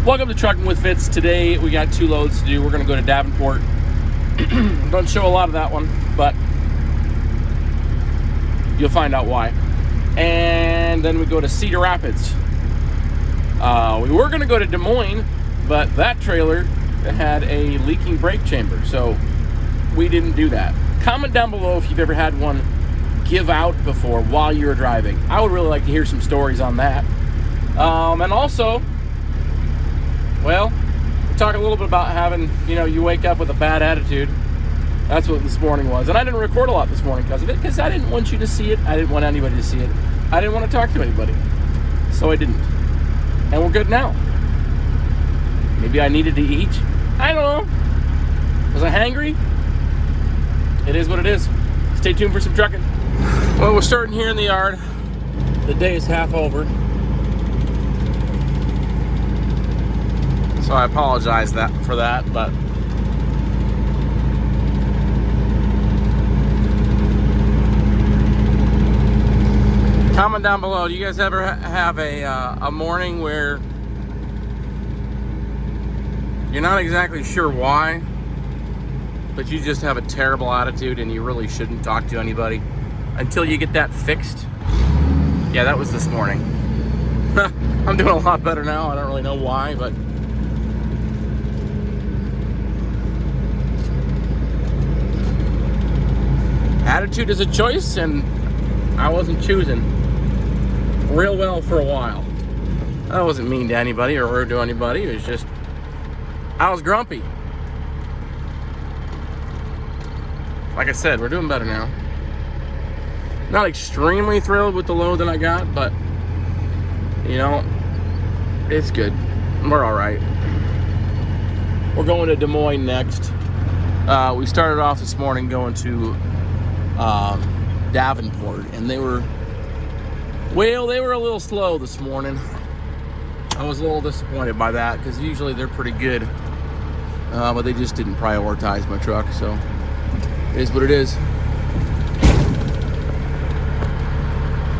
Welcome to Trucking with Fitz. Today we got 2 loads to do. We're going to go to Davenport. Don't show a lot of that one, but you'll find out why. And then we go to Cedar Rapids. We were going to go to Des Moines, but that trailer had a leaking brake chamber, so we didn't do that. Comment down below if you've ever had one give out before while you were driving. I would really like to hear some stories on that. And also, well, we talk a little bit about having, you wake up with a bad attitude. That's what this morning was. And I didn't record a lot this morning because of it, because I didn't want you to see it. I didn't want anybody to see it. I didn't want to talk to anybody. So I didn't. And we're good now. Maybe I needed to eat. I don't know. Was I hangry? It is what it is. Stay tuned for some trucking. Well, we're starting here in the yard. The day is half over. So I apologize for that, but comment down below. Do you guys ever have a morning where you're not exactly sure why, but you just have a terrible attitude and you really shouldn't talk to anybody until you get that fixed? Yeah, that was this morning. I'm doing a lot better now. I don't really know why, but attitude is a choice, and I wasn't choosing real well for a while. I wasn't mean to anybody or rude to anybody. It was just, I was grumpy. Like I said, we're doing better now. Not extremely thrilled with the load that I got, but it's good. We're all right. We're going to Des Moines next. We started off this morning going to Davenport, and they were a little slow this morning. I was a little disappointed by that because usually they're pretty good, but they just didn't prioritize my truck, so it is what it is.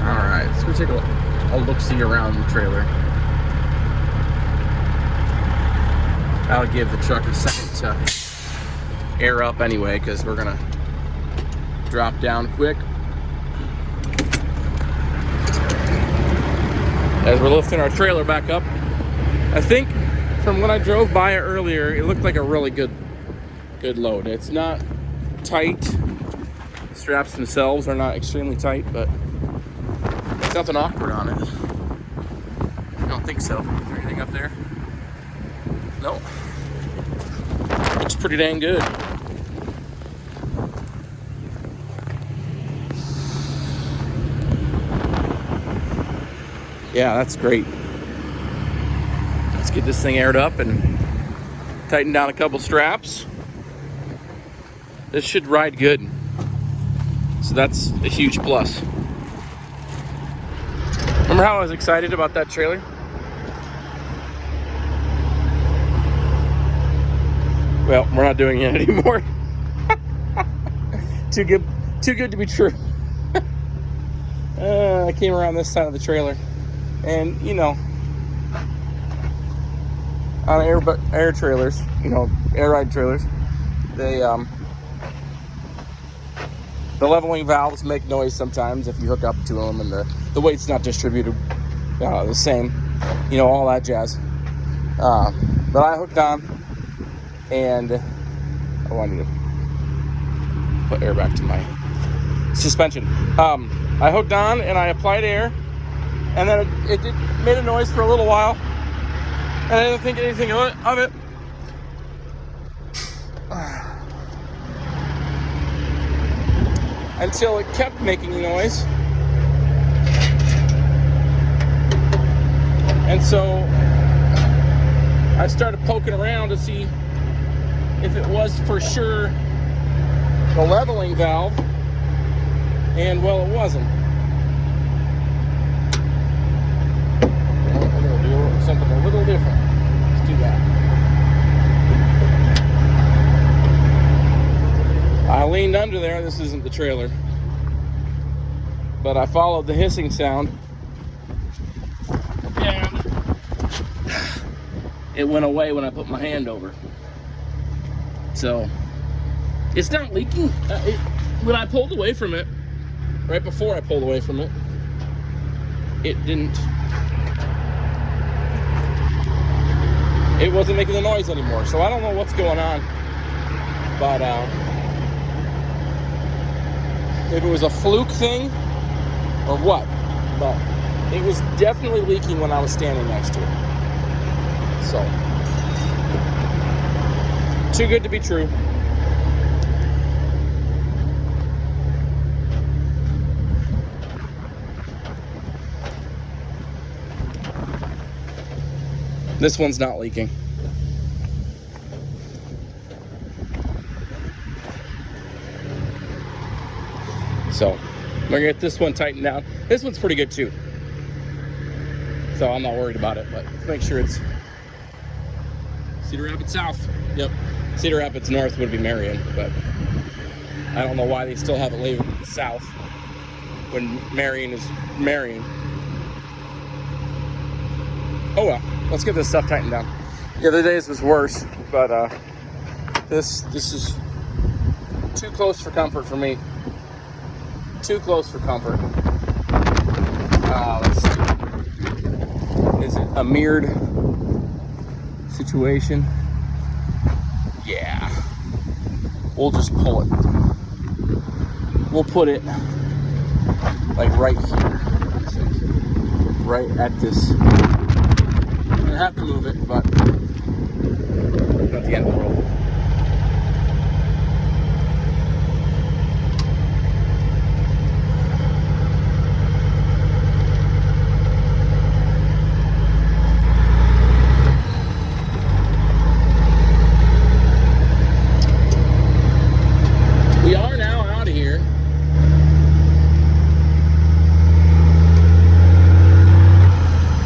Alright, let's go take a look-see around the trailer. I'll give the truck a second to air up anyway, because we're gonna drop down quick. As we're lifting our trailer back up, I think from when I drove by it earlier, it looked like a really good load. It's not tight. The straps themselves are not extremely tight, but there's nothing awkward on it. I don't think so. Is there anything up there? No. Looks pretty dang good. Yeah, that's great. Let's get this thing aired up and tighten down a couple straps. This should ride good. So that's a huge plus. Remember how I was excited about that trailer? Well, we're not doing it anymore. Too good to be true. I came around this side of the trailer. And on air trailers, air ride trailers, they the leveling valves make noise sometimes if you hook up to them, and the weight's not distributed the same, all that jazz. But I hooked on, and I wanted to put air back to my suspension. I hooked on and I applied air. And then it made a noise for a little while, and I didn't think anything of it. Until it kept making noise. And so I started poking around to see if it was for sure the leveling valve, and well, it wasn't. Something a little different. Let's do that. I leaned under there. This isn't the trailer, but I followed the hissing sound, and it went away when I put my hand over. So it's not leaking. When I pulled away from it, right before I pulled away from it, it wasn't making the noise anymore. So I don't know what's going on, but if it was a fluke thing or what, but it was definitely leaking when I was standing next to it. So, too good to be true. This one's not leaking. So, we're gonna get this one tightened down. This one's pretty good too. So I'm not worried about it, but let's make sure it's Cedar Rapids South. Yep. Cedar Rapids North would be Marion, but I don't know why they still have it labeled south when Marion is Marion. Oh well, let's get this stuff tightened down. The other days was worse, but this is too close for comfort for me. Too close for comfort. Let's see. Is it a mirrored situation? Yeah. We'll just pull it. We'll put it like right here. Right at this. I'm gonna have to move it, but not the end of the world.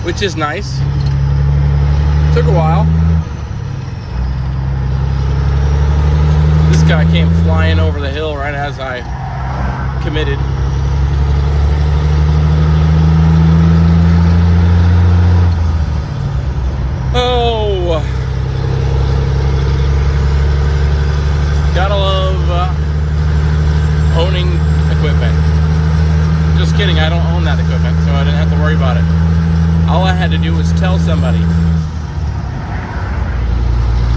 Which is nice. Took a while. This guy came flying over the hill right as I committed. Oh, gotta love owning equipment. Just kidding, I don't own that equipment, so I didn't have to worry about it. All I had to do was tell somebody.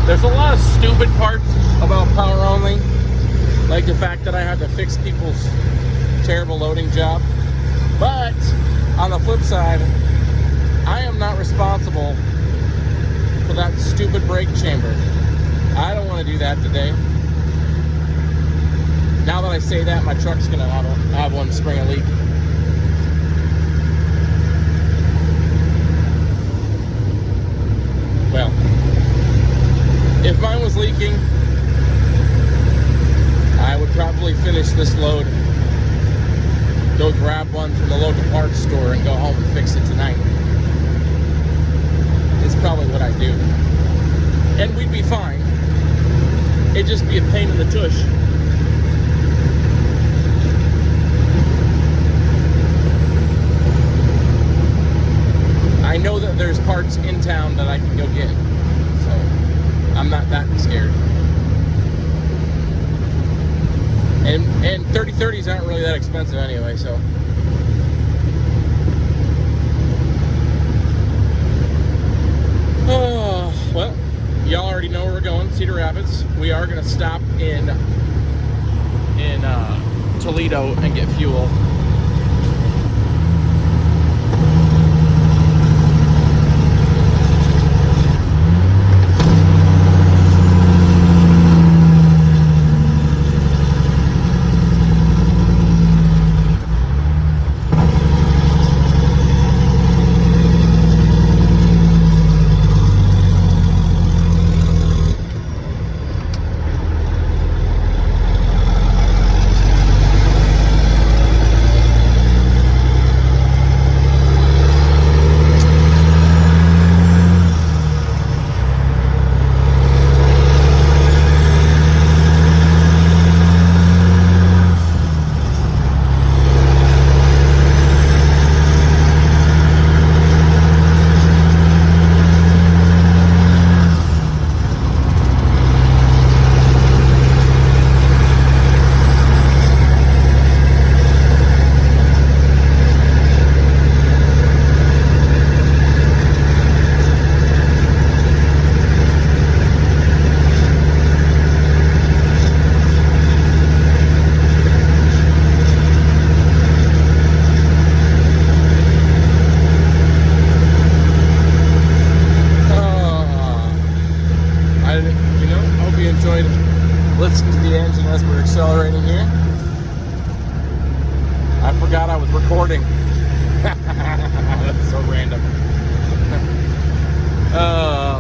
There's a lot of stupid parts about power only, like the fact that I had to fix people's terrible loading job. But on the flip side, I am not responsible for that stupid brake chamber. I don't want to do that today. Now that I say that, my truck's gonna have one spring a leak. Well, if mine was leaking, I would probably finish this load, go grab one from the local parts store and go home and fix it tonight. It's probably what I do. And we'd be fine. It'd just be a pain in the tush. I know that there's parts in town that I can go get, so I'm not that scared. And 3030s aren't really that expensive anyway, so. Oh, well, y'all already know where we're going, Cedar Rapids. We are gonna stop in Toledo and get fuel. enjoyed listening to the engine as we're accelerating here. I forgot I was recording. That's so random.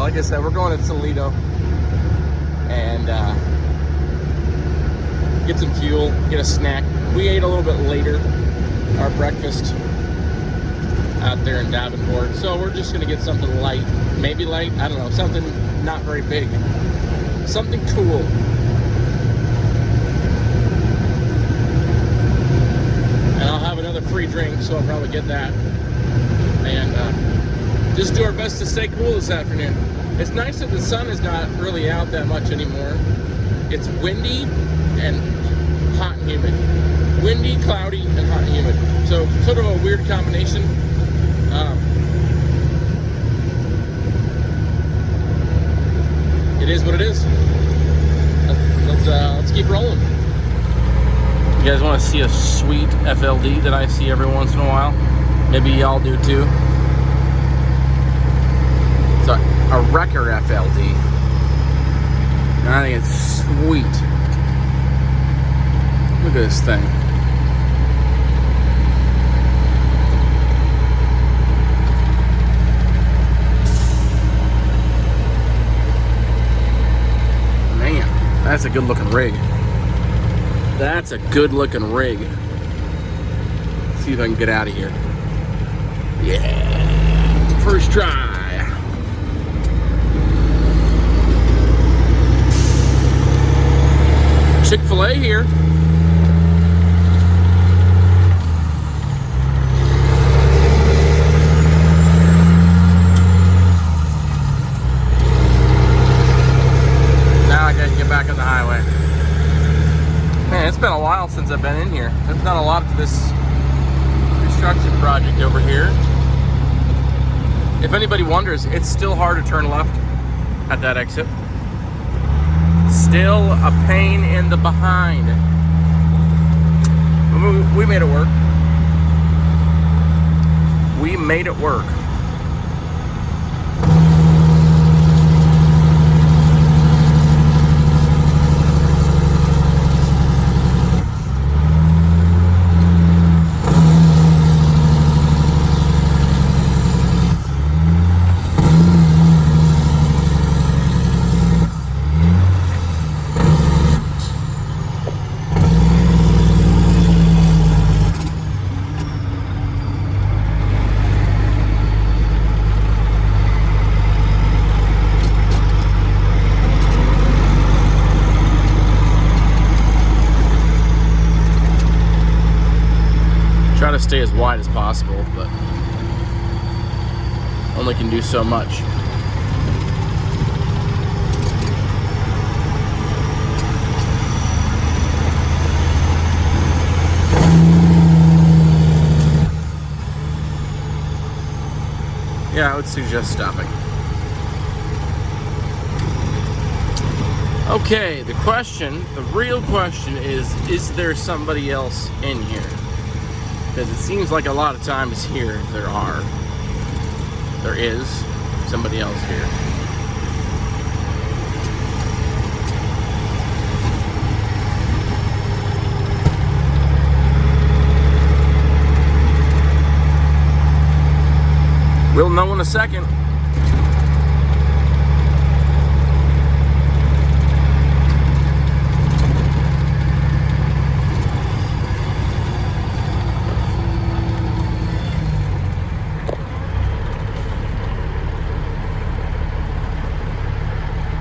Like I said, we're going to Toledo and get some fuel, get a snack. We ate a little bit later, our breakfast out there in Davenport, so we're just gonna get something light, maybe light, I don't know, something not very big, something cool. And I'll have another free drink, so I'll probably get that. And just do our best to stay cool this afternoon. It's nice that the sun is not really out that much anymore. It's windy and hot and humid. Windy, cloudy, and hot and humid. So sort of a weird combination. It is what it is. Let's keep rolling. You guys want to see a sweet FLD that I see every once in a while? Maybe y'all do too. It's a Wrecker FLD. And I think it's sweet. Look at this thing. Man, that's a good looking rig. That's a good looking rig. Let's see if I can get out of here. Yeah, first try. Chick-fil-A here. Now I gotta get back on the highway. Man, it's been a while since I've been in here. I've done a lot to this construction project over here. If anybody wonders, it's still hard to turn left at that exit. Still a pain in the behind. We made it work. We made it work. Try to stay as wide as possible, but only can do so much. Yeah, I would suggest stopping. Okay, the real question is there somebody else in here? Because it seems like a lot of times here there is somebody else here. We'll know in a second.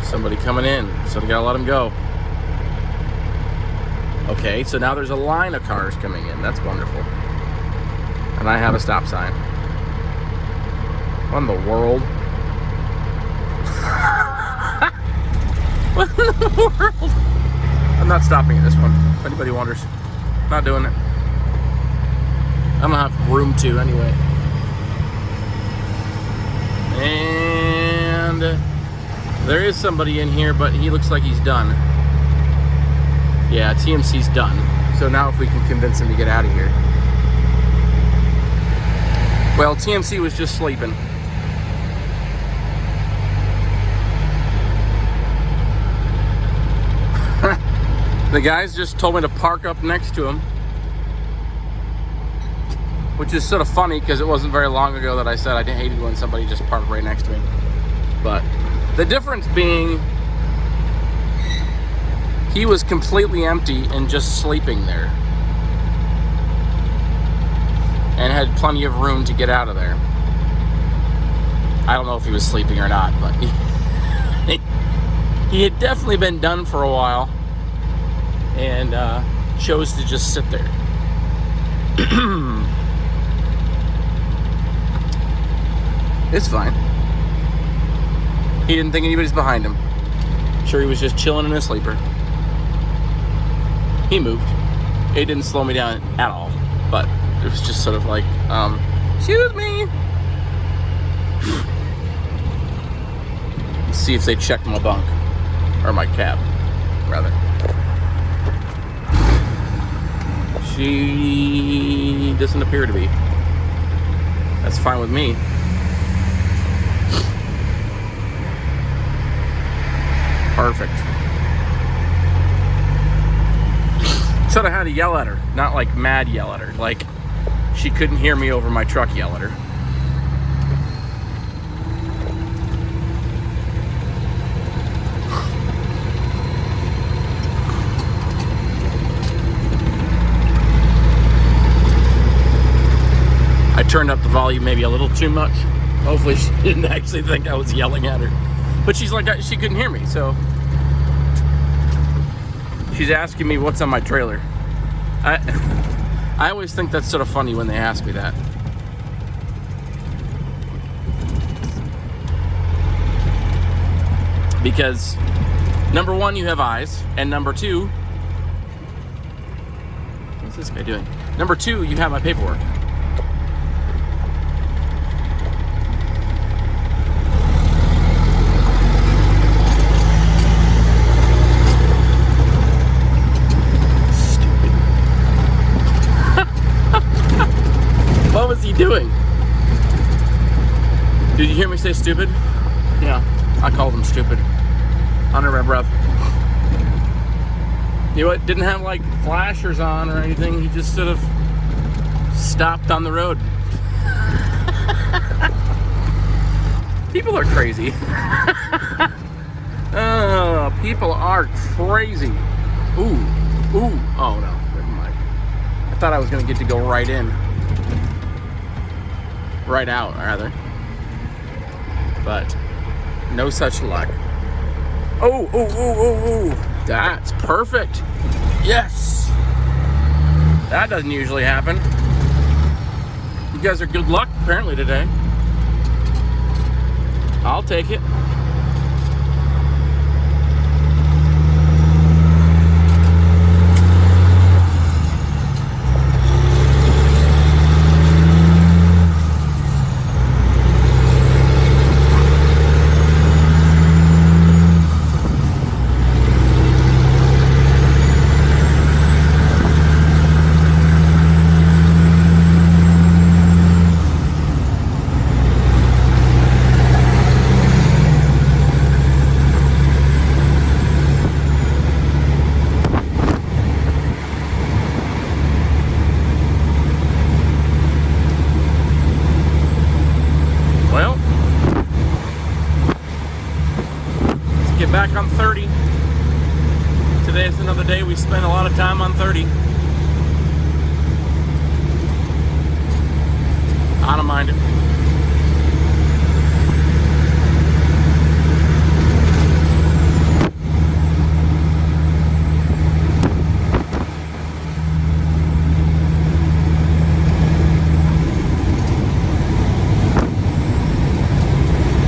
Somebody coming in, so we gotta let them go. Okay, so now there's a line of cars coming in. That's wonderful. And I have a stop sign. What in the world? What in the world? I'm not stopping at this one, if anybody wonders. Not doing it. I don't have room to anyway. And there is somebody in here, but he looks like he's done. Yeah, TMC's done. So now if we can convince him to get out of here. Well, TMC was just sleeping. The guys just told me to park up next to him, which is sort of funny because it wasn't very long ago that I said I hated when somebody just parked right next to me. But the difference being, he was completely empty and just sleeping there, and had plenty of room to get out of there. I don't know if he was sleeping or not, but he had definitely been done for a while and chose to just sit there. It's fine. He didn't think anybody's behind him. Sure, he was just chilling in his sleeper. He moved. It didn't slow me down at all, but it was just sort of like, excuse me. Let's see if they checked my bunk, or my cab, rather. She doesn't appear to be. That's fine with me. Perfect. Sort of had to yell at her, not like mad yell at her, like she couldn't hear me over my truck yell at her. I turned up the volume maybe a little too much. Hopefully she didn't actually think I was yelling at her. But she's like, she couldn't hear me, so she's asking me what's on my trailer. I always think that's sort of funny when they ask me that. Because number one, you have eyes, and number two, what's this guy doing? Number two, you have my paperwork. What was he doing? Did you hear me say stupid? Yeah, I called him stupid. Under my breath. You know what? Didn't have like flashers on or anything. He just sort of stopped on the road. People are crazy. Oh, people are crazy. Ooh. Oh no, never mind. I thought I was gonna get to go right in. Right out, rather. But no such luck. Oh. That's perfect. Yes. That doesn't usually happen. You guys are good luck, apparently, today. I'll take it. Back on 30. Today is another day we spent a lot of time on 30. I don't mind it.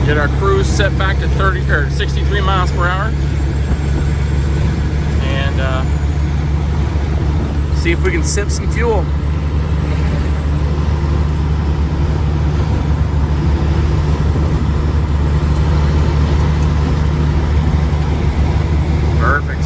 Get our cruise set back to 30 or 63 miles per hour, and see if we can sip some fuel. Perfect.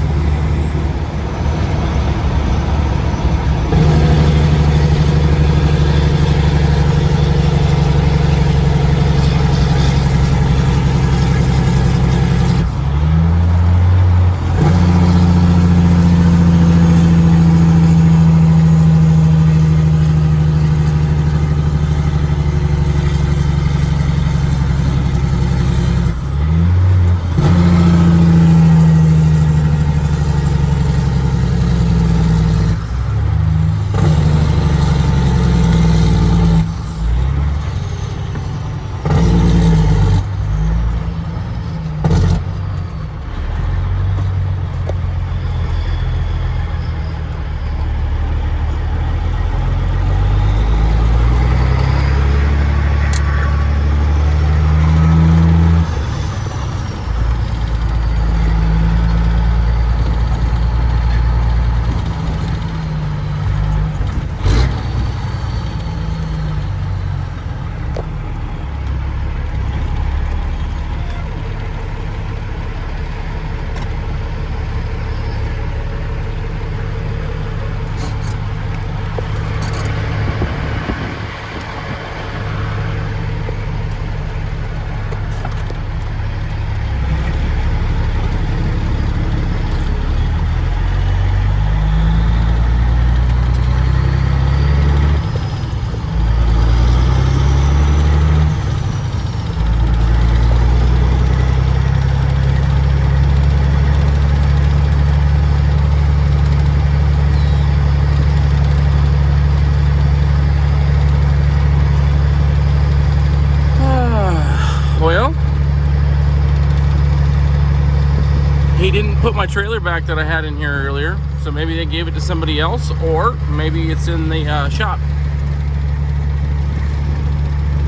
he didn't put my trailer back that I had in here earlier, so maybe they gave it to somebody else, or maybe it's in the shop.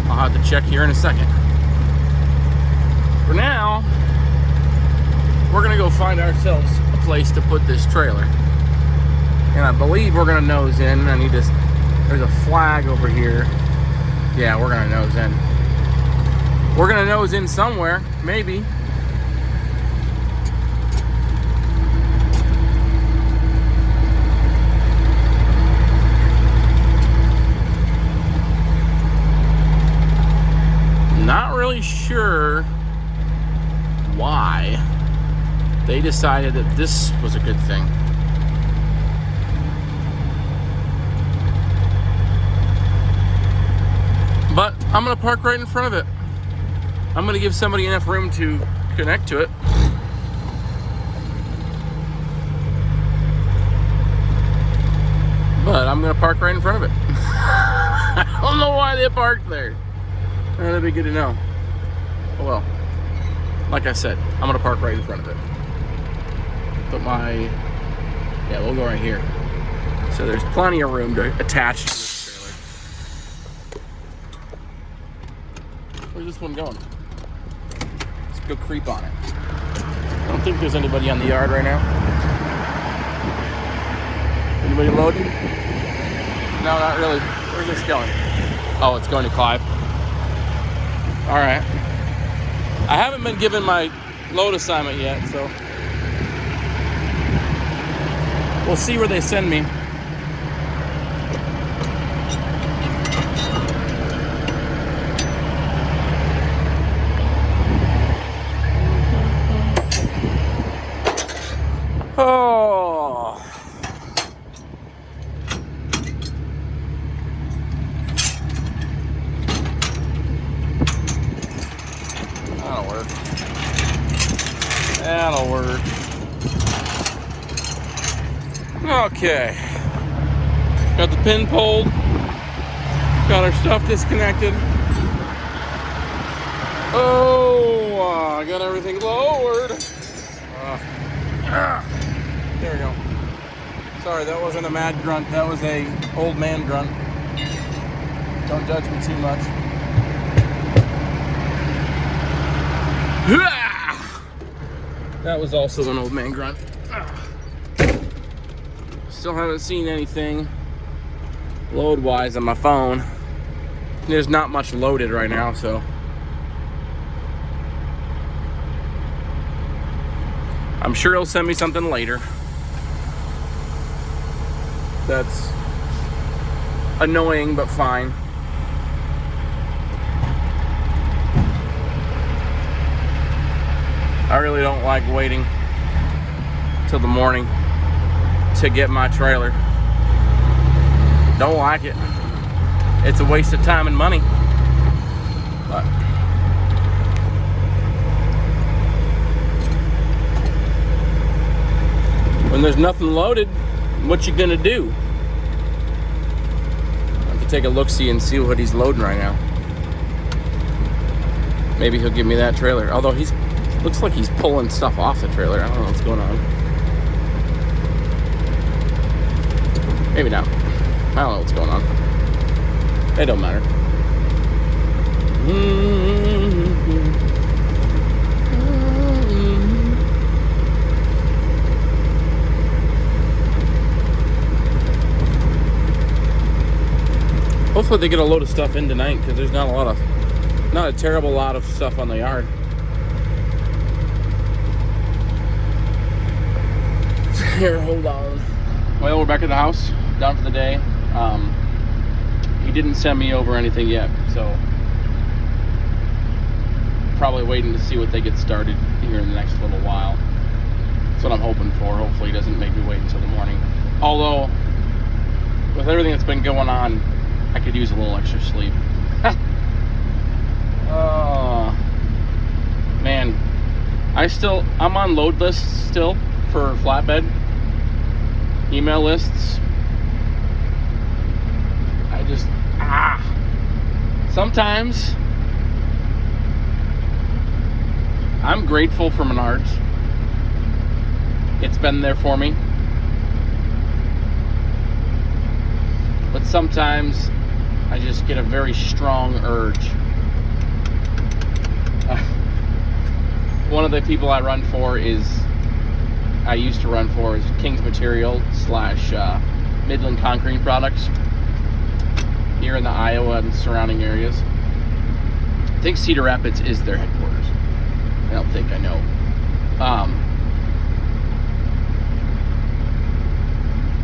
I'll have to check here in a second. For now, we're gonna go find ourselves a place to put this trailer. And I believe we're gonna nose in. I need this, there's a flag over here. Yeah, we're gonna nose in. We're gonna nose in somewhere, maybe. Not really sure why they decided that this was a good thing. But I'm gonna park right in front of it. I'm gonna give somebody enough room to connect to it. But I'm gonna park right in front of it. I don't know why they parked there. That'd be good to know. Oh well. Like I said, I'm gonna park right in front of it. Put my, yeah, we'll go right here. So there's plenty of room to attach to this trailer. Where's this one going? Let's go creep on it. I don't think there's anybody on the yard right now. Anybody loading? No, not really. Where's this going? Oh, it's going to Clive. All right. I haven't been given my load assignment yet, so we'll see where they send me. Oh. That'll work. That'll work. Okay. Got the pin pulled. Got our stuff disconnected. Oh, I got everything lowered. There we go. Sorry, that wasn't a mad grunt. That was a old man grunt. Don't judge me too much. That was also an old man grunt. Still haven't seen anything load-wise on my phone. There's not much loaded right now, so I'm sure he'll send me something later. That's annoying, but fine. I really don't like waiting till the morning to get my trailer. Don't like it. It's a waste of time and money. But when there's nothing loaded, what you gonna do? I have to take a look-see and see what he's loading right now. Maybe he'll give me that trailer. Although looks like he's pulling stuff off the trailer. I don't know what's going on. Maybe not. I don't know what's going on. It don't matter. Hopefully they get a load of stuff in tonight, because there's not a terrible lot of stuff on the yard. Here, hold on. Well, we're back at the house, done for the day. He didn't send me over anything yet, so probably waiting to see what they get started here in the next little while. That's what I'm hoping for. Hopefully he doesn't make me wait until the morning. Although, with everything that's been going on, I could use a little extra sleep. Oh, man. I'm on load lists still for flatbed. Email lists. Sometimes I'm grateful for Menards. it's been there for me. But sometimes I just get a very strong urge. One of the people I used to run for is King's Material / Midland Concrete Products here in the Iowa and surrounding areas. I think Cedar Rapids is their headquarters. I don't think, I know.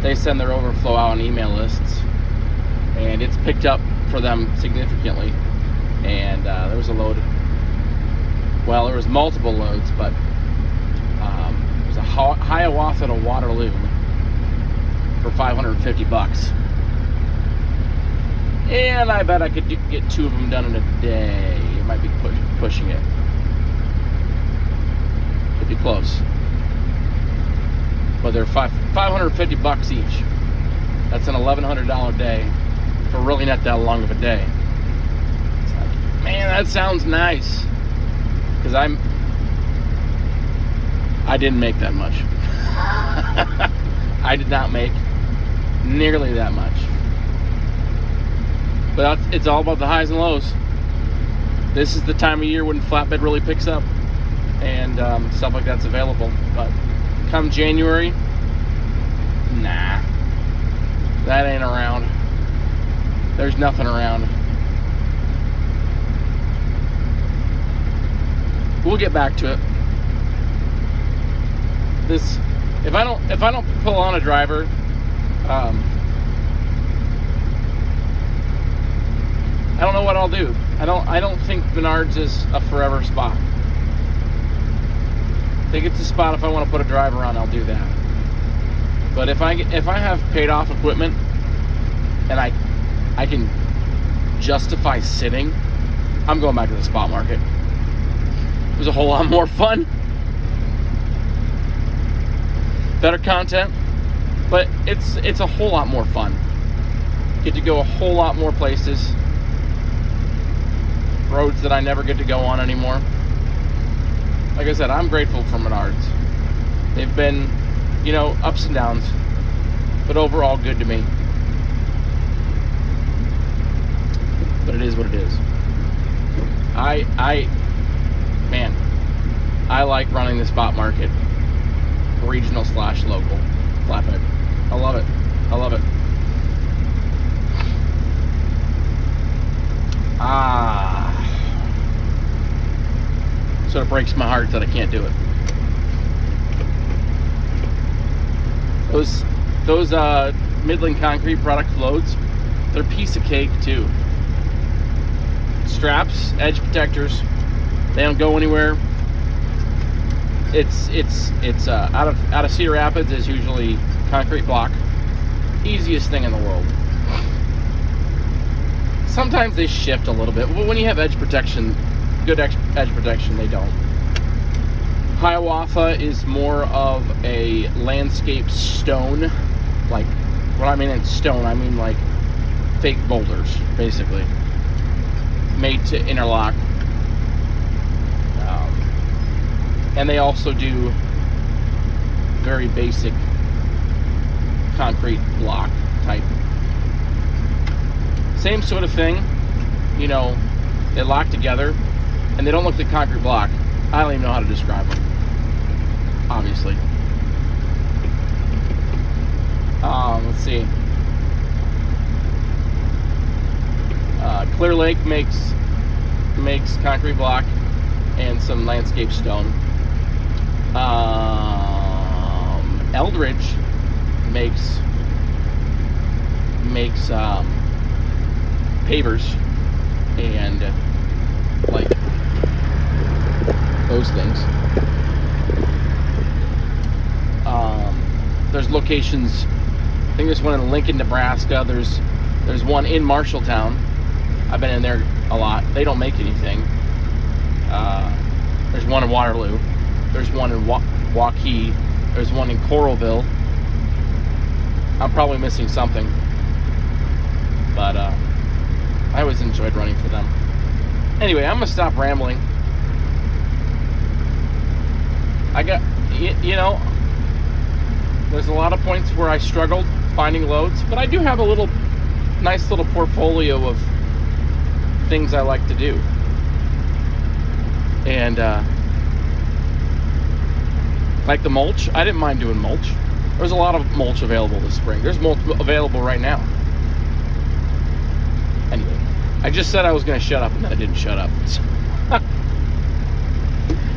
They send their overflow out on email lists, and it's picked up for them significantly. And there was a load. Well, there was multiple loads, but it was a Hiawatha to Waterloo for $550. And I bet I could get 2 of them done in a day. It might be pushing it. It'd be close. But they're $550 each. That's an $1,100 day for really not that long of a day. It's like, man, that sounds nice. Because I didn't make that much. I did not make nearly that much. But it's all about the highs and lows. This is the time of year when flatbed really picks up, and stuff like that's available. But come January, nah, that ain't around. There's nothing around. We'll get back to it. If I don't pull on a driver, I don't know what I'll do. I don't think Menards is a forever spot. I think it's a spot if I want to put a driver on, I'll do that. But if I have paid off equipment and I can justify sitting, I'm going back to the spot market. It was a whole lot more fun. Better content, but it's a whole lot more fun. Get to go a whole lot more places. Roads that I never get to go on anymore. Like I said, I'm grateful for Menards. They've been, ups and downs, but overall good to me. But it is what it is. I like running the spot market, regional / local flatbed. I love it. So it breaks my heart that I can't do it. Those Midland Concrete product loads, they're a piece of cake too. Straps, edge protectors, they don't go anywhere. It's out of Cedar Rapids is usually concrete block. Easiest thing in the world. Sometimes they shift a little bit, but when you have edge protection, good edge protection, they don't. Hiawatha is more of a landscape stone. Like, what I mean in stone, I mean like fake boulders, basically, made to interlock. And they also do very basic concrete block type. Same sort of thing, they lock together, and they don't look like concrete block. I don't even know how to describe them, obviously. Let's see. Clear Lake makes concrete block and some landscape stone. Eldridge makes pavers and like those things. There's locations. I think there's one in Lincoln, Nebraska. There's one in Marshalltown. I've been in there a lot. They don't make anything. There's one in Waterloo. There's one in Waukee. There's one in Coralville. I'm probably missing something, but I always enjoyed running for them. Anyway, I'm gonna stop rambling. There's a lot of points where I struggled finding loads, but I do have a nice little portfolio of things I like to do. And like the mulch, I didn't mind doing mulch. There's a lot of mulch available this spring. There's mulch available right now. Anyway, I just said I was going to shut up, and then I didn't shut up.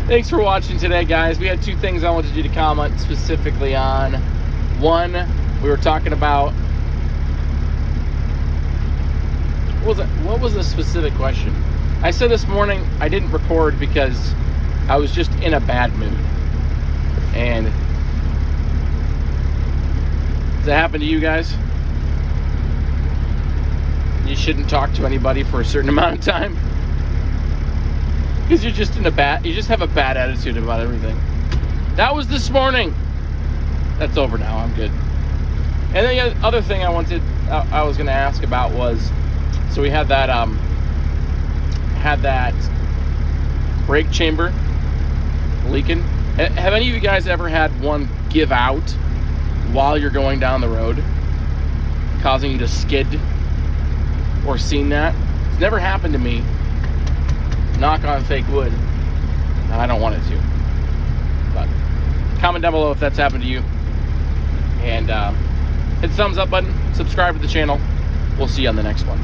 Thanks for watching today, guys. We had two things I wanted you to comment specifically on. One, we were talking about... What was the specific question? I said this morning I didn't record because I was just in a bad mood. And does that happen to you guys? You shouldn't talk to anybody for a certain amount of time because you just have a bad attitude about everything. That was this morning. That's over now. I'm good. And then the other thing I was going to ask about was, so we had that brake chamber leaking. Have any of you guys ever had one give out while you're going down the road, causing you to skid, or seen that? It's never happened to me. Knock on fake wood. And I don't want it to. But comment down below if that's happened to you. And hit the thumbs up button, subscribe to the channel. We'll see you on the next one.